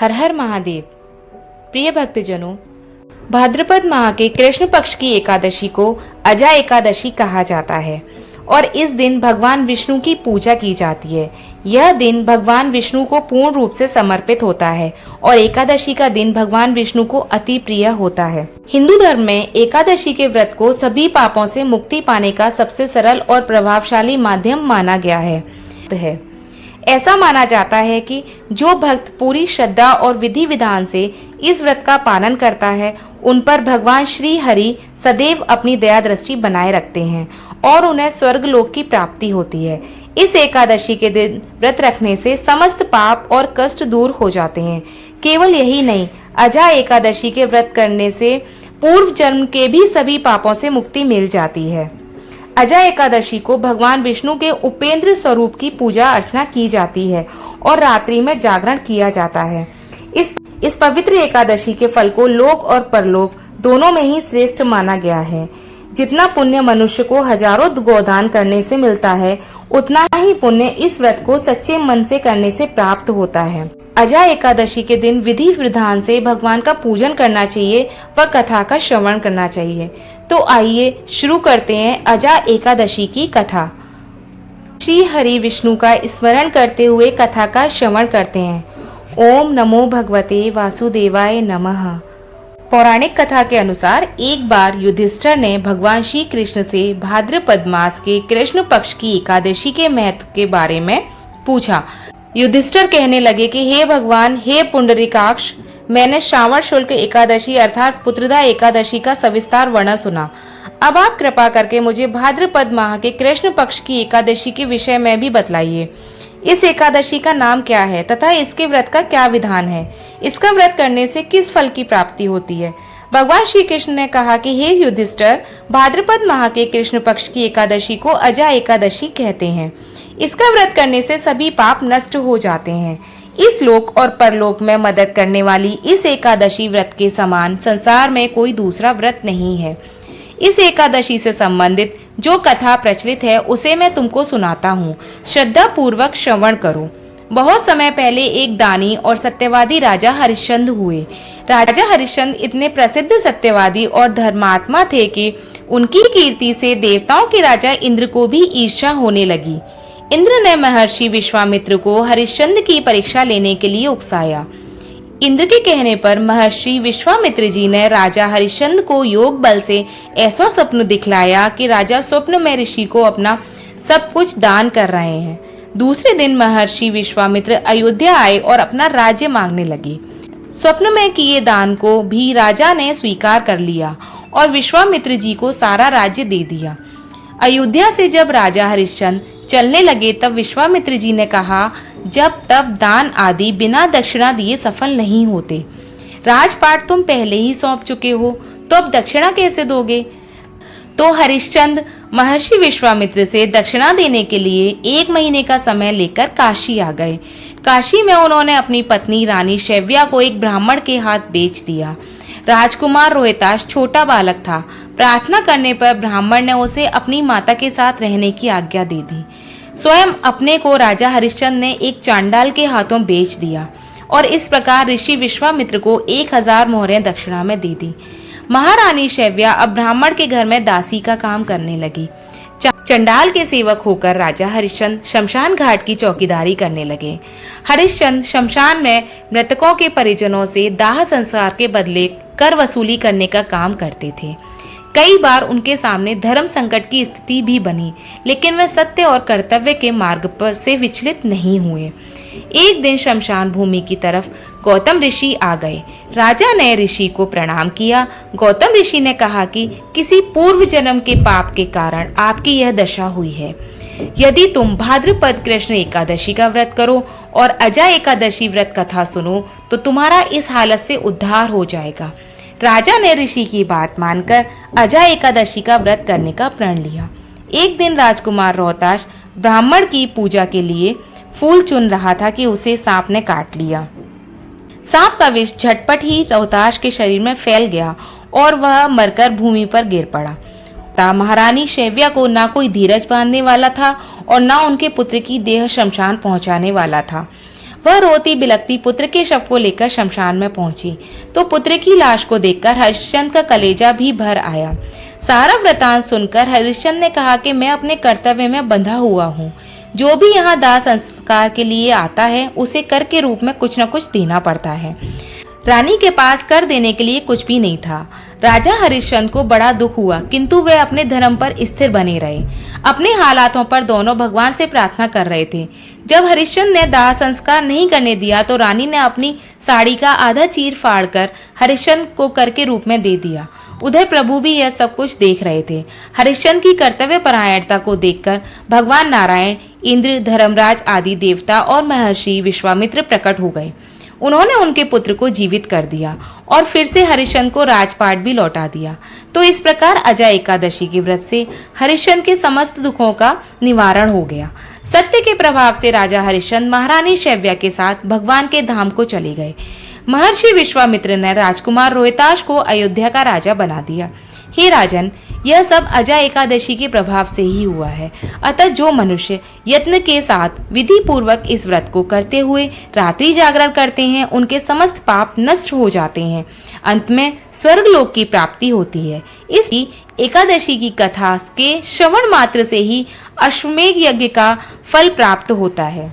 हर हर महादेव। प्रिय भक्तजनों, भाद्रपद माह के कृष्ण पक्ष की एकादशी को अजा एकादशी कहा जाता है और इस दिन भगवान विष्णु की पूजा की जाती है। यह दिन भगवान विष्णु को पूर्ण रूप से समर्पित होता है और एकादशी का दिन भगवान विष्णु को अति प्रिय होता है। हिंदू धर्म में एकादशी के व्रत को सभी पापों से मुक्ति पाने का सबसे सरल और प्रभावशाली माध्यम माना गया है। ऐसा माना जाता है कि जो भक्त पूरी श्रद्धा और विधि विधान से इस व्रत का पालन करता है, उन पर भगवान श्री हरि सदैव अपनी दया दृष्टि बनाए रखते हैं और उन्हें स्वर्ग लोक की प्राप्ति होती है। इस एकादशी के दिन व्रत रखने से समस्त पाप और कष्ट दूर हो जाते हैं। केवल यही नहीं, अजा एकादशी के व्रत करने से पूर्व जन्म के भी सभी पापों से मुक्ति मिल जाती है। अजा एकादशी को भगवान विष्णु के उपेंद्र स्वरूप की पूजा अर्चना की जाती है और रात्रि में जागरण किया जाता है। इस पवित्र एकादशी के फल को लोक और परलोक दोनों में ही श्रेष्ठ माना गया है। जितना पुण्य मनुष्य को हजारों गोदान करने से मिलता है, उतना ही पुण्य इस व्रत को सच्चे मन से करने से प्राप्त होता है। अजा एकादशी के दिन विधि विधान से भगवान का पूजन करना चाहिए व कथा का श्रवण करना चाहिए। तो आइए शुरू करते हैं अजा एकादशी की कथा। श्री हरि विष्णु का स्मरण करते हुए कथा का श्रवण करते हैं। ओम नमो भगवते वासुदेवाय नमः। पौराणिक कथा के अनुसार एक बार युधिष्ठिर ने भगवान श्री कृष्ण से भाद्रपद मास के कृष्ण पक्ष की एकादशी के महत्व के बारे में पूछा। युधिष्ठिर कहने लगे कि हे भगवान, हे पुंडरीकाक्ष, मैंने श्रावण शुक्ल एकादशी अर्थात पुत्रदा एकादशी का सविस्तार वर्णन सुना। अब आप कृपा करके मुझे भाद्रपद माह के कृष्ण पक्ष की एकादशी के विषय में भी बतलाइए। इस एकादशी का नाम क्या है तथा इसके व्रत का क्या विधान है? इसका व्रत करने से किस फल की प्राप्ति होती है? भगवान श्री कृष्ण ने कहा कि हे युधिष्ठिर, भाद्रपद माह के कृष्ण पक्ष की एकादशी को अजा एकादशी कहते हैं। इसका व्रत करने से सभी पाप नष्ट हो जाते हैं। इस लोक और परलोक में मदद करने वाली इस एकादशी व्रत के समान संसार में कोई दूसरा व्रत नहीं है। इस एकादशी से संबंधित जो कथा प्रचलित है उसे मैं तुमको सुनाता हूँ। श्रद्धा पूर्वक श्रवण करो। बहुत समय पहले एक दानी और सत्यवादी राजा हरिश्चंद्र हुए। राजा हरिश्चंद्र इतने प्रसिद्ध सत्यवादी और धर्मात्मा थे कि उनकी कीर्ति से देवताओं के राजा इंद्र को भी ईर्ष्या होने लगी। इंद्र ने महर्षि विश्वामित्र को हरिश्चंद्र की परीक्षा लेने के लिए उकसाया। इंद्र के कहने पर महर्षि विश्वामित्र जी ने राजा हरिश्चंद्र को योग बल से ऐसा स्वप्न दिखलाया कि राजा स्वप्न में ऋषि को अपना सब कुछ दान कर रहे हैं। दूसरे दिन महर्षि विश्वामित्र अयोध्या आए और अपना राज्य मांगने लगे। स्वप्न में किए दान को भी राजा ने स्वीकार कर लिया और विश्वामित्र जी को सारा राज्य दे दिया। अयोध्या से जब राजा हरिश्चंद्र चलने लगे तब विश्वामित्र जी ने कहा, जब तब दान आदि बिना दक्षिणा दिए सफल नहीं होते। राजपाट तुम पहले ही सौंप चुके हो, तो अब दक्षिणा कैसे दोगे? तो हरिश्चंद्र महर्षि विश्वामित्र से दक्षिणा देने के लिए 1 महीने का समय लेकर काशी आ गए। काशी में उन्होंने अपनी पत्नी रानी शैव्या को एक ब्राह्मण के हाथ बेच दिया। राजकुमार रोहिताश छोटा बालक था। प्रार्थना करने पर ब्राह्मण ने उसे अपनी माता के साथ रहने की आज्ञा दे दी। स्वयं अपने को राजा हरिश्चंद्र ने एक चांडाल के हाथों बेच दिया और इस प्रकार ऋषि विश्वामित्र को 1000 मोहरें दक्षिणा में दे दी। महारानी शैव्या अब ब्राह्मण के घर में दासी का काम करने लगी। चंडाल के सेवक होकर राजा हरिश्चंद्र शमशान घाट की चौकीदारी करने लगे। हरिश्चंद्र शमशान में मृतकों के परिजनों से दाह संस्कार के बदले कर वसूली करने का काम करते थे। कई बार उनके सामने धर्म संकट की स्थिति भी बनी, लेकिन वे सत्य और कर्तव्य के मार्ग पर से विचलित नहीं हुए। एक दिन शमशान भूमि की तरफ गौतम ऋषि आ गए। राजा ने ऋषि को प्रणाम किया। गौतम ऋषि ने कहा कि किसी पूर्व जन्म के पाप के कारण आपकी यह दशा हुई है। यदि तुम भाद्रपद कृष्ण एकादशी का व्रत करो और अजा एकादशी व्रत कथा सुनो तो तुम्हारा इस हालत से उद्धार हो जाएगा। राजा ने ऋषि की बात मानकर अजा एकादशी का व्रत करने का प्रण लिया। एक दिन राजकुमार रोहताश ब्राह्मण की पूजा के लिए फूल चुन रहा था कि उसे सांप ने काट लिया। सांप का विष झटपट ही रोहताश के शरीर में फैल गया और वह मरकर भूमि पर गिर पड़ा। महारानी शैव्या को ना कोई धीरज बांधने वाला था और ना उनके पुत्र की देह शमशान पहुंचाने वाला था। वह रोती बिलखती पुत्र के शव को लेकर शमशान में पहुंची तो पुत्र की लाश को देखकर हरिश्चंद्र का कलेजा भी भर आया। सारा वृतांत सुनकर हरिश्चंद्र ने कहा कि मैं अपने कर्तव्य में बंधा हुआ हूँ। जो भी यहाँ दाह संस्कार के लिए आता है उसे कर के रूप में कुछ न कुछ देना पड़ता है। रानी के पास कर देने के लिए कुछ भी नहीं था। राजा हरिश्चंद्र को बड़ा दुख हुआ, किंतु वे अपने धर्म पर स्थिर बने रहे। अपने हालातों पर दोनों भगवान से प्रार्थना कर रहे थे। जब हरिश्चंद्र ने दाह संस्कार नहीं करने दिया तो रानी ने अपनी साड़ी का आधा चीर फाड़ कर हरिश्चंद्र को कर के रूप में दे दिया। उधर प्रभु भी यह सब कुछ देख रहे थे। हरिश्चंद्र की कर्तव्य परायणता को देखकर भगवान नारायण, इंद्र, धर्मराज आदि देवता और महर्षि विश्वामित्र प्रकट हो गए। उन्होंने उनके पुत्र को जीवित कर दिया और फिर से हरिश्चंद्र को राजपाट भी लौटा दिया। तो इस प्रकार अजय एकादशी के व्रत से हरिश्चंद्र के समस्त दुखों का निवारण हो गया। सत्य के प्रभाव से राजा हरिश्चंद्र महारानी शैव्या के साथ भगवान के धाम को चले गए। महर्षि विश्वामित्र ने राजकुमार रोहिताश को अयोध्या का राजा बना दिया। हे राजन, यह सब अजय एकादशी के प्रभाव से ही हुआ है। अतः जो मनुष्य यत्न के साथ विधि पूर्वक इस व्रत को करते हुए रात्रि जागरण करते हैं, उनके समस्त पाप नष्ट हो जाते हैं। अंत में स्वर्गलोक की प्राप्ति होती है। इस एकादशी की कथा के श्रवण मात्र से ही अश्वमेध यज्ञ का फल प्राप्त होता है।